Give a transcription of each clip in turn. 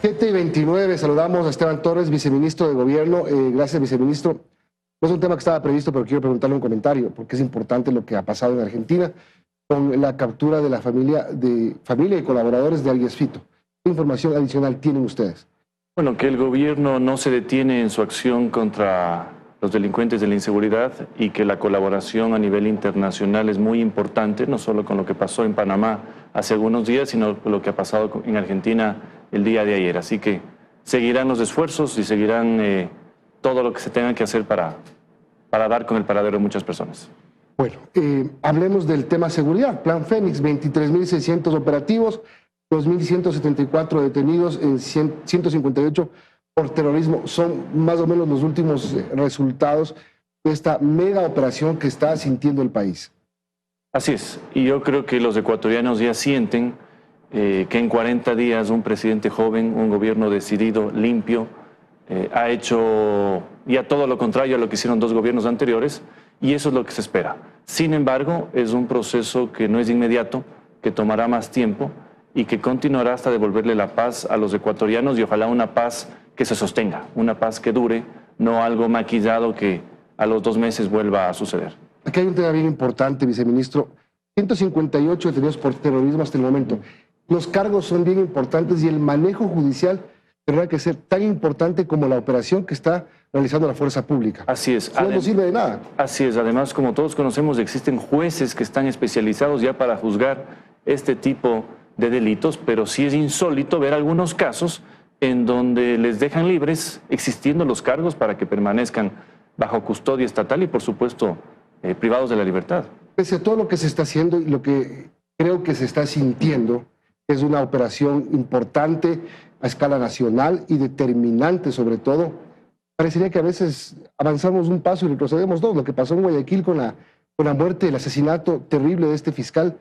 7:29, saludamos a Esteban Torres, viceministro de Gobierno. Gracias, viceministro. No es un tema que estaba previsto, pero quiero preguntarle un comentario, porque es importante lo que ha pasado en Argentina con la captura de la familia y colaboradores de alias Fito. ¿Qué información adicional tienen ustedes? Bueno, que el gobierno no se detiene en su acción contra los delincuentes de la inseguridad y que la colaboración a nivel internacional es muy importante, no solo con lo que pasó en Panamá hace algunos días, sino con lo que ha pasado en Argentina el día de ayer. Así que seguirán los esfuerzos y seguirán todo lo que se tenga que hacer para dar con el paradero de muchas personas. Bueno, hablemos del tema seguridad. Plan Fénix, 23.600 operativos, 2.174 detenidos en 158 por terrorismo. Son más o menos los últimos resultados de esta mega operación que está sintiendo el país. Así es, y yo creo que los ecuatorianos ya sienten que en 40 días un presidente joven, un gobierno decidido, limpio, ha hecho ya todo lo contrario a lo que hicieron dos gobiernos anteriores, y eso es lo que se espera. Sin embargo, es un proceso que no es inmediato, que tomará más tiempo y que continuará hasta devolverle la paz a los ecuatorianos, y ojalá una paz que se sostenga, una paz que dure, no algo maquillado que a los 2 meses vuelva a suceder. Aquí hay un tema bien importante, viceministro. 158 detenidos por terrorismo hasta el momento. Los cargos son bien importantes y el manejo judicial tendrá que ser tan importante como la operación que está realizando la fuerza pública. Así es. No sirve de nada. Así es. Además, como todos conocemos, existen jueces que están especializados ya para juzgar este tipo de delitos, pero sí es insólito ver algunos casos en donde les dejan libres, existiendo los cargos para que permanezcan bajo custodia estatal y, por supuesto, privados de la libertad. Pese a todo lo que se está haciendo y lo que creo que se está sintiendo, es una operación importante a escala nacional y determinante sobre todo. Parecería que a veces avanzamos un paso y retrocedemos dos. Lo que pasó en Guayaquil con la muerte, el asesinato terrible de este fiscal,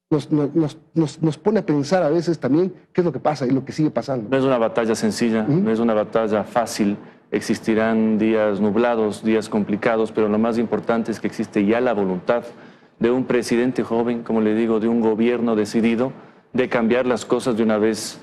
nos pone a pensar a veces también qué es lo que pasa y lo que sigue pasando. No es una batalla sencilla, no es una batalla fácil. Existirán días nublados, días complicados, pero lo más importante es que existe ya la voluntad de un presidente joven, como le digo, de un gobierno decidido, de cambiar las cosas de una vez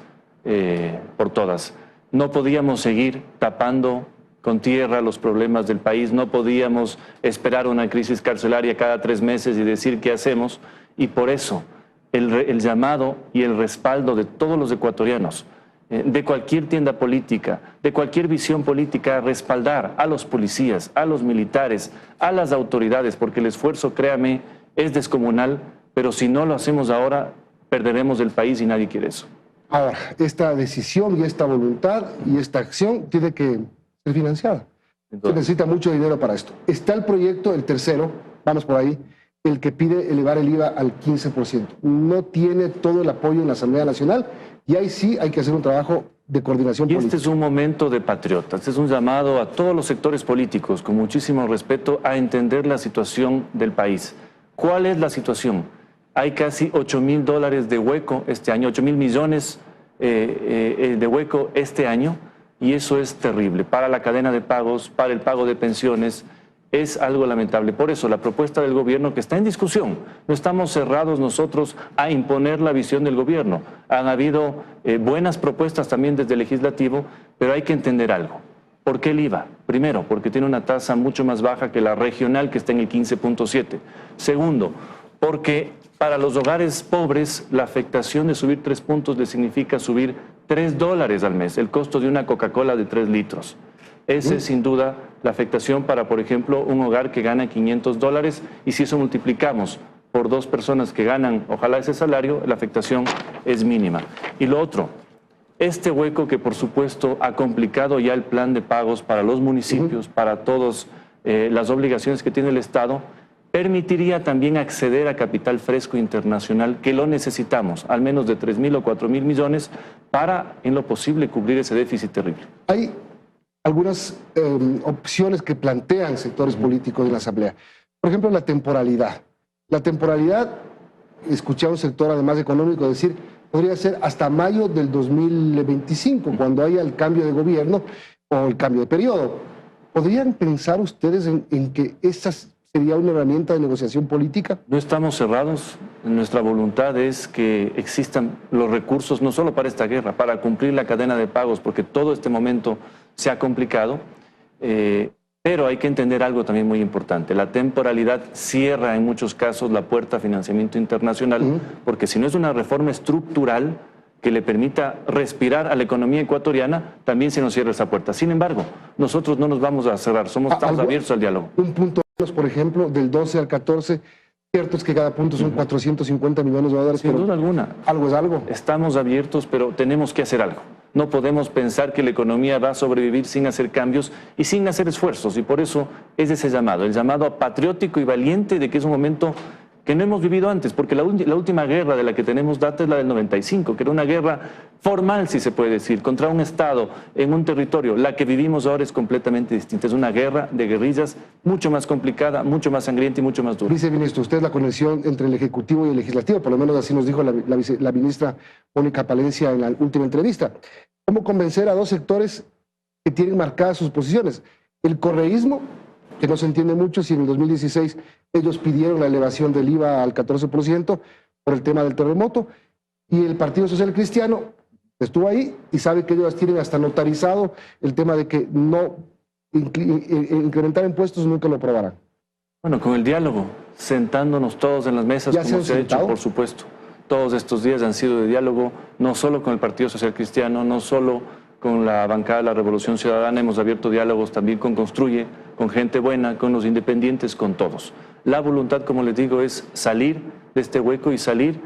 por todas. No podíamos seguir tapando con tierra los problemas del país, no podíamos esperar una crisis carcelaria cada 3 meses y decir qué hacemos, y por eso el llamado y el respaldo de todos los ecuatorianos, de cualquier tienda política, de cualquier visión política, a respaldar a los policías, a los militares, a las autoridades, porque el esfuerzo, créame, es descomunal, pero si no lo hacemos ahora, perderemos el país y nadie quiere eso. Ahora, esta decisión y esta voluntad y esta acción tiene que ser financiada. Se necesita mucho dinero para esto. Está el proyecto, el tercero, vamos por ahí, el que pide elevar el IVA al 15%. No tiene todo el apoyo en la Asamblea Nacional y ahí sí hay que hacer un trabajo de coordinación política. Este es un momento de patriotas, este es un llamado a todos los sectores políticos, con muchísimo respeto, a entender la situación del país. ¿Cuál es la situación? Hay casi $8.000 de hueco este año, 8.000 millones de hueco este año, y eso es terrible para la cadena de pagos, para el pago de pensiones. Es algo lamentable. Por eso la propuesta del gobierno, que está en discusión, no estamos cerrados nosotros a imponer la visión del gobierno. Han habido buenas propuestas también desde el legislativo, pero hay que entender algo. ¿Por qué el IVA? Primero, porque tiene una tasa mucho más baja que la regional, que está en el 15.7. Segundo, porque para los hogares pobres la afectación de subir 3 puntos le significa subir $3 al mes, el costo de una Coca-Cola de 3 litros. Esa es sin duda la afectación para, por ejemplo, un hogar que gana $500, y si eso multiplicamos por 2 personas que ganan, ojalá, ese salario, la afectación es mínima. Y lo otro, este hueco que por supuesto ha complicado ya el plan de pagos para los municipios, para todas las obligaciones que tiene el Estado, permitiría también acceder a capital fresco internacional, que lo necesitamos, al menos de 3.000 o 4.000 millones, para, en lo posible, cubrir ese déficit terrible. Hay algunas opciones que plantean sectores políticos de la Asamblea. Por ejemplo, la temporalidad. La temporalidad, escuché a un sector además económico decir, podría ser hasta mayo del 2025, cuando haya el cambio de gobierno o el cambio de periodo. ¿Podrían pensar ustedes en que esas sería una herramienta de negociación política? No estamos cerrados. Nuestra voluntad es que existan los recursos, no solo para esta guerra, para cumplir la cadena de pagos, porque todo este momento se ha complicado. Pero hay que entender algo también muy importante. La temporalidad cierra en muchos casos la puerta a financiamiento internacional, porque si no es una reforma estructural que le permita respirar a la economía ecuatoriana, también se nos cierra esa puerta. Sin embargo, nosotros no nos vamos a cerrar, estamos abiertos al diálogo. Un punto menos, por ejemplo, del 12 al 14, cierto es que cada punto son 450 millones de dólares. Sin duda alguna. Algo es algo. Estamos abiertos, pero tenemos que hacer algo. No podemos pensar que la economía va a sobrevivir sin hacer cambios y sin hacer esfuerzos. Y por eso es ese llamado, el llamado patriótico y valiente de que es un momento que no hemos vivido antes, porque la última guerra de la que tenemos data es la del 95, que era una guerra formal, si se puede decir, contra un Estado en un territorio. La que vivimos ahora es completamente distinta. Es una guerra de guerrillas mucho más complicada, mucho más sangrienta y mucho más dura. Viceministro, usted es la conexión entre el Ejecutivo y el Legislativo, por lo menos así nos dijo la ministra Mónica Palencia en la última entrevista. ¿Cómo convencer a dos sectores que tienen marcadas sus posiciones? El correísmo, que no se entiende mucho si en el 2016 ellos pidieron la elevación del IVA al 14% por el tema del terremoto, y el Partido Social Cristiano estuvo ahí y sabe que ellos tienen hasta notarizado el tema de que no incrementar impuestos nunca lo aprobarán. Bueno, con el diálogo, sentándonos todos en las mesas, como se ha hecho, por supuesto. Todos estos días han sido de diálogo, no solo con el Partido Social Cristiano, no solo con la bancada de la Revolución Ciudadana, hemos abierto diálogos también con Construye, con gente buena, con los independientes, con todos. La voluntad, como les digo, es salir de este hueco y salir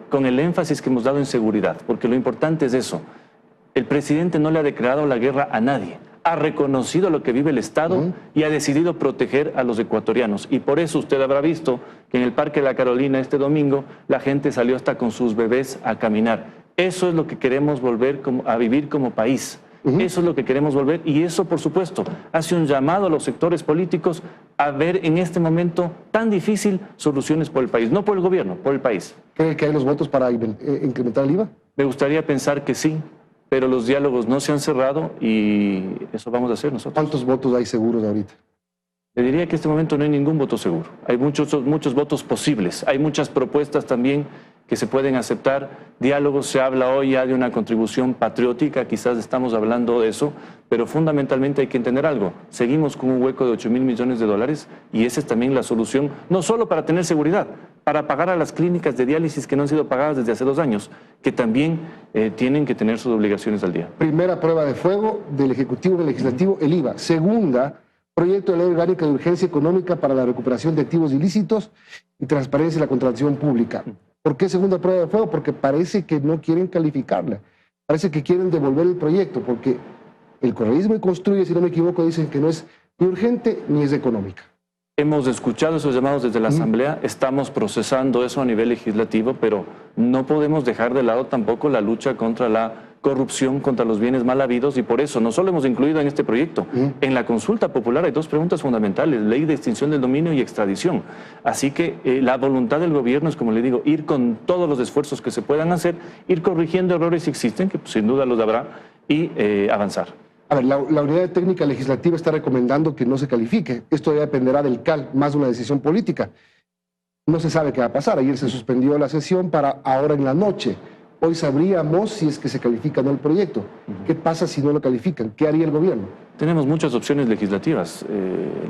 con el énfasis que hemos dado en seguridad, porque lo importante es eso. El presidente no le ha declarado la guerra a nadie, ha reconocido lo que vive el Estado y ha decidido proteger a los ecuatorianos. Y por eso usted habrá visto que en el Parque de la Carolina este domingo la gente salió hasta con sus bebés a caminar. Eso es lo que queremos volver a vivir como país. Eso es lo que queremos volver, y eso, por supuesto, hace un llamado a los sectores políticos a ver en este momento tan difícil soluciones por el país, no por el gobierno, por el país. ¿Cree que hay los votos para incrementar el IVA? Me gustaría pensar que sí, pero los diálogos no se han cerrado y eso vamos a hacer nosotros. ¿Cuántos votos hay seguros ahorita? Le diría que en este momento no hay ningún voto seguro. Hay muchos votos posibles. Hay muchas propuestas también que se pueden aceptar. Diálogos, se habla hoy ya de una contribución patriótica, quizás estamos hablando de eso, pero fundamentalmente hay que entender algo. Seguimos con un hueco de 8.000 millones de dólares y esa es también la solución, no solo para tener seguridad, para pagar a las clínicas de diálisis que no han sido pagadas desde hace 2 años, que también tienen que tener sus obligaciones al día. Primera prueba de fuego del Ejecutivo y del Legislativo, el IVA. Segunda, proyecto de ley orgánica de urgencia económica para la recuperación de activos ilícitos y transparencia en la contratación pública. ¿Por qué segunda prueba de fuego? Porque parece que no quieren calificarla. Parece que quieren devolver el proyecto, porque el correísmo y Construye, si no me equivoco, dicen que no es ni urgente ni es económica. Hemos escuchado esos llamados desde la Asamblea, estamos procesando eso a nivel legislativo, pero no podemos dejar de lado tampoco la lucha contra la corrupción, contra los bienes mal habidos, y por eso no solo hemos incluido en este proyecto, en la consulta popular hay 2 preguntas fundamentales: ley de extinción del dominio y extradición. Así que la voluntad del gobierno es, como le digo, ir con todos los esfuerzos que se puedan hacer, ir corrigiendo errores si existen, que sin duda los habrá, y avanzar. A ver, la Unidad Técnica Legislativa está recomendando que no se califique. Esto ya dependerá del CAL, más de una decisión política. No se sabe qué va a pasar. Ayer se suspendió la sesión para ahora en la noche. Hoy sabríamos si es que se califica o no el proyecto. ¿Qué pasa si no lo califican? ¿Qué haría el gobierno? Tenemos muchas opciones legislativas.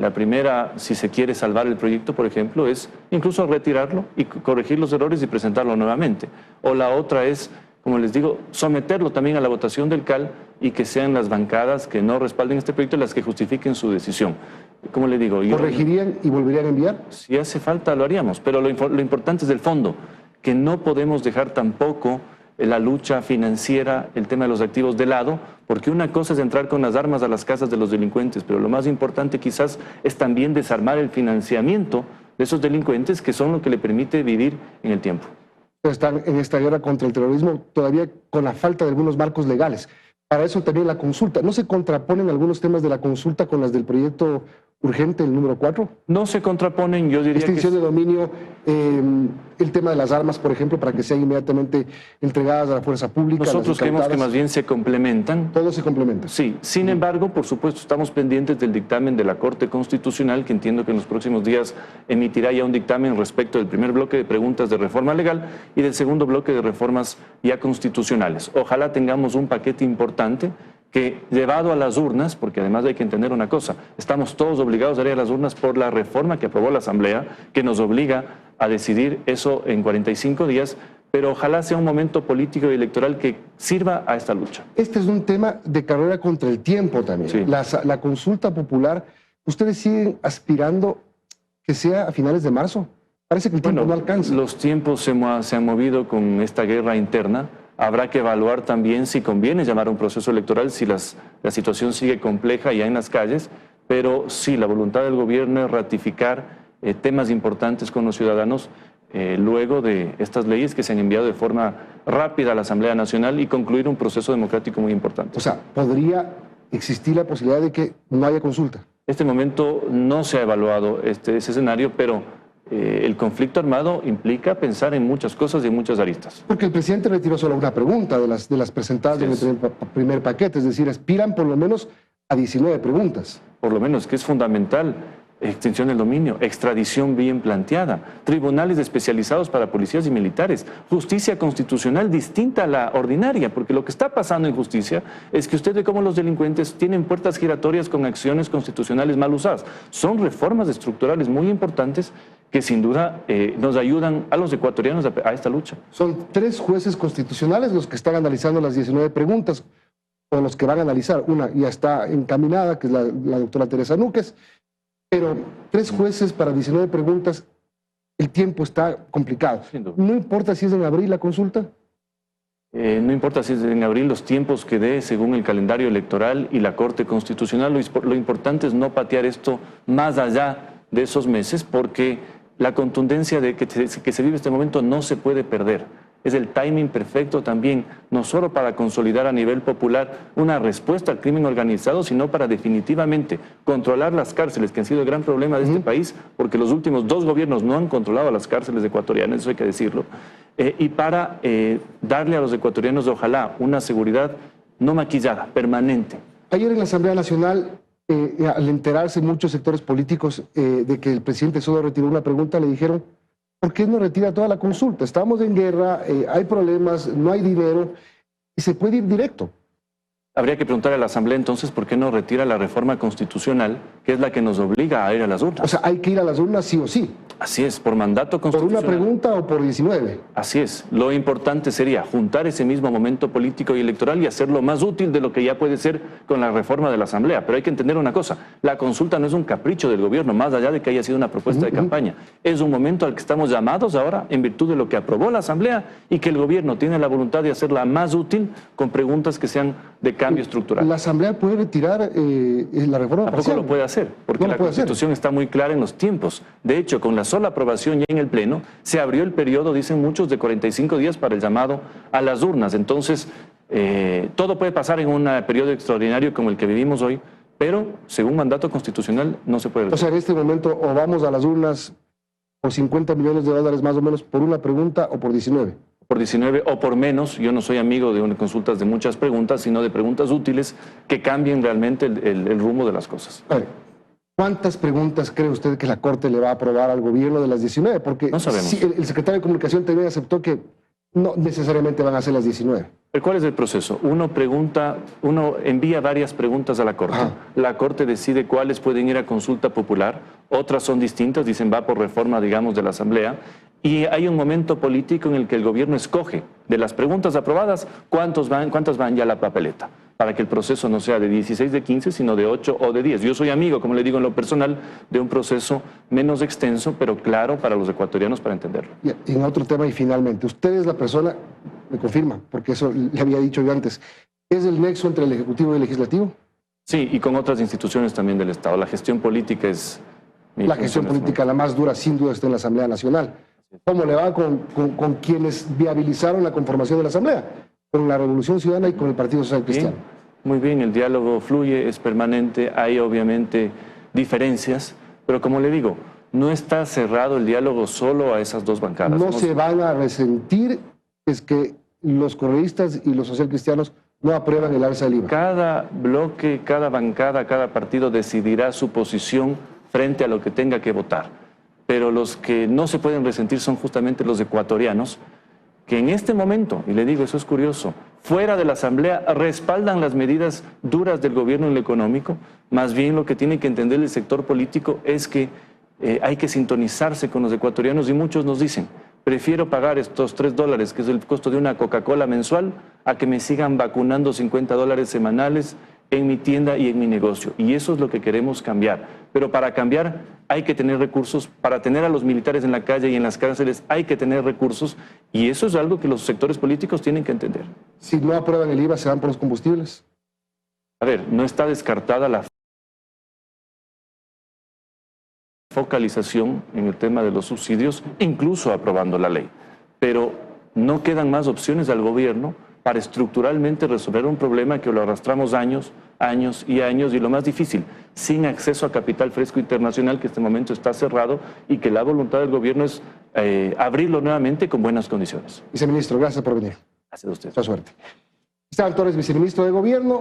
La primera, si se quiere salvar el proyecto, por ejemplo, es incluso retirarlo y corregir los errores y presentarlo nuevamente. O la otra es, como les digo, someterlo también a la votación del CAL y que sean las bancadas que no respalden este proyecto las que justifiquen su decisión. Como le digo, ¿corregirían y volverían a enviar? Si hace falta, lo haríamos, pero lo importante es el fondo, que no podemos dejar tampoco la lucha financiera, el tema de los activos de lado, porque una cosa es entrar con las armas a las casas de los delincuentes, pero lo más importante quizás es también desarmar el financiamiento de esos delincuentes, que son lo que le permite vivir en el tiempo. Están en esta guerra contra el terrorismo todavía con la falta de algunos marcos legales. Para eso también la consulta. ¿No se contraponen algunos temas de la consulta con las del proyecto urgente el número 4? No se contraponen, yo diría Extinción que... de dominio, el tema de las armas, por ejemplo, para que sean inmediatamente entregadas a la fuerza pública. Nosotros creemos que más bien se complementan. Todo se complementa. Sí, sin embargo, por supuesto, estamos pendientes del dictamen de la Corte Constitucional, que entiendo que en los próximos días emitirá ya un dictamen respecto del primer bloque de preguntas de reforma legal y del segundo bloque de reformas ya constitucionales. Ojalá tengamos un paquete importante que, llevado a las urnas, porque además hay que entender una cosa, estamos todos obligados a ir a las urnas por la reforma que aprobó la Asamblea, que nos obliga a decidir eso en 45 días, pero ojalá sea un momento político y electoral que sirva a esta lucha. Este es un tema de carrera contra el tiempo también. Sí. La consulta popular, ¿ustedes siguen aspirando que sea a finales de marzo? Parece que el tiempo no alcanza. Los tiempos se han movido con esta guerra interna. Habrá que evaluar también si conviene llamar a un proceso electoral, si la situación sigue compleja ya en las calles, pero sí, la voluntad del gobierno es ratificar temas importantes con los ciudadanos luego de estas leyes que se han enviado de forma rápida a la Asamblea Nacional y concluir un proceso democrático muy importante. O sea, ¿podría existir la posibilidad de que no haya consulta? En este momento no se ha evaluado ese escenario, pero el conflicto armado implica pensar en muchas cosas y en muchas aristas. Porque el presidente retiró solo una pregunta de las presentadas en el primer paquete, es decir, aspiran por lo menos a 19 preguntas. Por lo menos, que es fundamental. Extinción del dominio, extradición bien planteada, tribunales especializados para policías y militares, justicia constitucional distinta a la ordinaria, porque lo que está pasando en justicia es que usted ve cómo los delincuentes tienen puertas giratorias con acciones constitucionales mal usadas. Son reformas estructurales muy importantes que sin duda nos ayudan a los ecuatorianos a esta lucha. Son 3 jueces constitucionales los que están analizando las 19 preguntas, o los que van a analizar. Una ya está encaminada, que es la doctora Teresa Núquez, pero 3 jueces para 19 preguntas, el tiempo está complicado. ¿No importa si es en abril la consulta? No importa si es en abril, los tiempos que dé según el calendario electoral y la Corte Constitucional. Lo importante es no patear esto más allá de esos meses, porque la contundencia de que se vive este momento no se puede perder. Es el timing perfecto también, no solo para consolidar a nivel popular una respuesta al crimen organizado, sino para definitivamente controlar las cárceles, que han sido el gran problema de este país, porque los últimos 2 gobiernos no han controlado las cárceles ecuatorianas, eso hay que decirlo, y para darle a los ecuatorianos, ojalá, una seguridad no maquillada, permanente. Ayer en la Asamblea Nacional, al enterarse muchos sectores políticos de que el presidente solo retiró una pregunta, le dijeron: ¿por qué no retira toda la consulta? Estamos en guerra, hay problemas, no hay dinero y se puede ir directo. Habría que preguntar a la Asamblea entonces por qué no retira la reforma constitucional, que es la que nos obliga a ir a las urnas. O sea, hay que ir a las urnas sí o sí. Así es, por mandato constitucional. ¿Por una pregunta o por 19? Así es. Lo importante sería juntar ese mismo momento político y electoral y hacerlo más útil de lo que ya puede ser con la reforma de la Asamblea. Pero hay que entender una cosa, la consulta no es un capricho del gobierno, más allá de que haya sido una propuesta de campaña. Es un momento al que estamos llamados ahora en virtud de lo que aprobó la Asamblea y que el gobierno tiene la voluntad de hacerla más útil con preguntas que sean de cambio estructural. ¿La Asamblea puede retirar la reforma Tampoco parcial? lo puede hacer, porque la Constitución está muy clara en los tiempos. De hecho, con la sola aprobación ya en el Pleno, se abrió el periodo, dicen muchos, de 45 días para el llamado a las urnas. Entonces, todo puede pasar en un periodo extraordinario como el que vivimos hoy, pero según mandato constitucional no se puede. O sea, en este momento o vamos a las urnas por $50 millones más o menos por una pregunta o por 19. Por 19 o por menos. Yo no soy amigo de consultas de muchas preguntas, sino de preguntas útiles que cambien realmente el rumbo de las cosas. A ver, ¿cuántas preguntas cree usted que la Corte le va a aprobar al gobierno de las 19? Porque no sabemos. Sí, el secretario de Comunicación también aceptó que no necesariamente van a ser las 19. ¿Cuál es el proceso? Uno envía varias preguntas a la Corte. Ajá. La Corte decide cuáles pueden ir a consulta popular, otras son distintas, dicen va por reforma, digamos, de la Asamblea, y hay un momento político en el que el gobierno escoge de las preguntas aprobadas cuántas van ya a la papeleta, para que el proceso no sea de 16 de 15, sino de 8 o de 10. Yo soy amigo, como le digo en lo personal, de un proceso menos extenso, pero claro para los ecuatorianos para entenderlo. Y en otro tema, y finalmente, usted es la persona, me confirma, porque eso le había dicho yo antes, ¿es el nexo entre el Ejecutivo y el Legislativo? Sí, y con otras instituciones también del Estado. La gestión política es... La gestión política, la más dura, sin duda, está en la Asamblea Nacional. ¿Cómo le va con quienes viabilizaron la conformación de la Asamblea? Con la Revolución Ciudadana y con el Partido Social Cristiano. Muy bien, el diálogo fluye, es permanente, hay obviamente diferencias, pero como le digo, no está cerrado el diálogo solo a esas dos bancadas. No se van a resentir es que los correístas y los socialcristianos no aprueban el alza del IVA. Cada bloque, cada bancada, cada partido decidirá su posición frente a lo que tenga que votar. Pero los que no se pueden resentir son justamente los ecuatorianos, que en este momento, y le digo, eso es curioso, fuera de la Asamblea respaldan las medidas duras del gobierno en lo económico. Más bien lo que tiene que entender el sector político es que hay que sintonizarse con los ecuatorianos, y muchos nos dicen: prefiero pagar estos $3, que es el costo de una Coca-Cola mensual, a que me sigan vacunando $50 semanales en mi tienda y en mi negocio. Y eso es lo que queremos cambiar. Pero para cambiar hay que tener recursos. Para tener a los militares en la calle y en las cárceles hay que tener recursos. Y eso es algo que los sectores políticos tienen que entender. Si no aprueban el IVA, ¿se van por los combustibles? A ver, no está descartada la focalización en el tema de los subsidios, incluso aprobando la ley. Pero no quedan más opciones al gobierno para estructuralmente resolver un problema que lo arrastramos años, años y años, y lo más difícil, sin acceso a capital fresco internacional, que en este momento está cerrado, y que la voluntad del gobierno es abrirlo nuevamente con buenas condiciones. Viceministro, gracias por venir. Gracias a usted. Mucha suerte. Esteban Torres, viceministro de Gobierno.